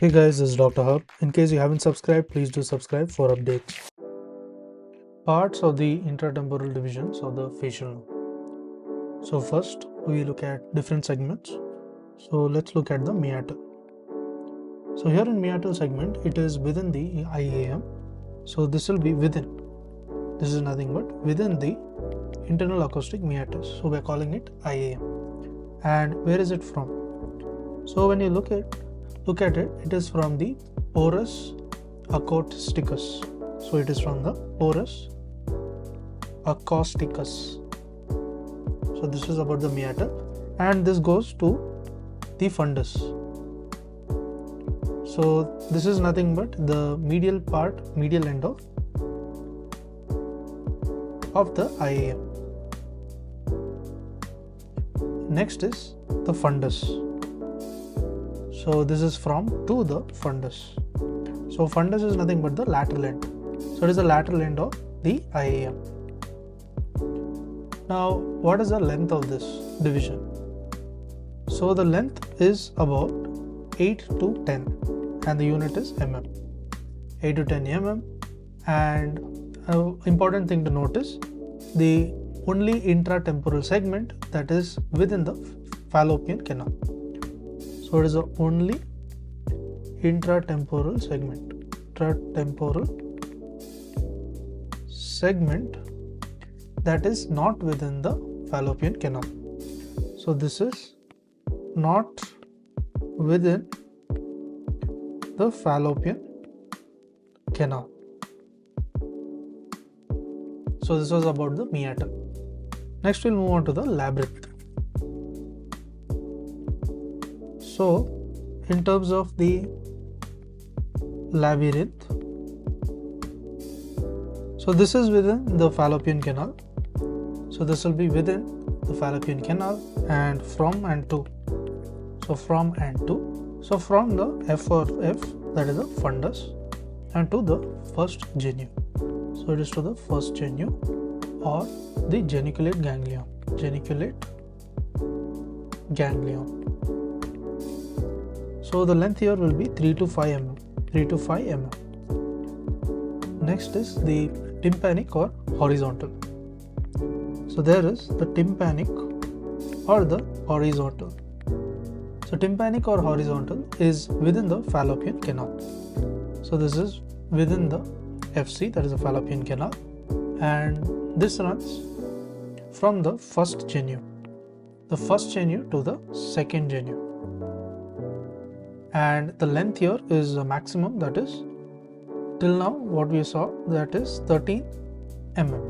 Hey guys, this is Dr. Hub. In case you haven't subscribed, please do subscribe for updates. Parts of the intratemporal divisions of the facial nerve. So first we look at different segments. So let's look at the meatal. So here in meatal segment, it is within the IAM. So this will be within. This is nothing but within the internal acoustic meatus. So we are calling it IAM. And where is it from? So when you look at it, it is from the porus acousticus. So it is from the porus acousticus. So this is about the meatal, and this goes to the fundus. So this is nothing but the medial end of the IAM. Next is the fundus. So this is from to the fundus. So fundus is nothing but the lateral end. So it is the lateral end of the IAM. Now what is the length of this division? So the length is about 8 to 10 and the unit is mm. 8 to 10 mm, and important thing to notice, the only intratemporal segment that is within the fallopian canal. So it is the only intratemporal segment that is not within the fallopian canal. So this is not within the fallopian canal. So this was about the meatal. Next we'll move on to the labyrinth. So in terms of the labyrinth, so this is within the fallopian canal. So this will be within the fallopian canal and from and to. So from and to. So from the F or F, that is the fundus, and to the first genu. So it is to the first genu or the geniculate ganglion. So the length here will be 3 to 5 mm. Next is the tympanic or horizontal. So there is the tympanic or the horizontal. So tympanic or horizontal is within the fallopian canal. So this is within the FC, that is the fallopian canal, and this runs from the first genu to the second genu, and the length here is a maximum, that is till now what we saw, that is 13 mm.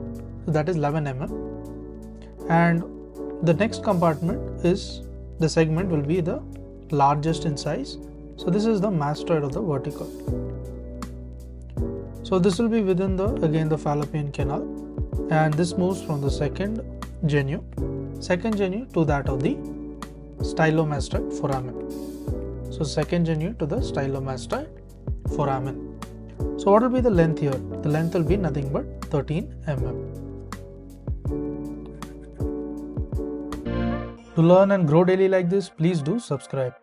So that is 11 mm, and the next compartment is the segment will be the largest in size. So this is the mastoid of the vertical. So this will be within the fallopian canal, and this moves from the second genu to that of the stylomastoid foramen. So second genu to the stylomastoid foramen. So what will be the length here? The length will be nothing but 13 mm. To learn and grow daily like this, please do subscribe.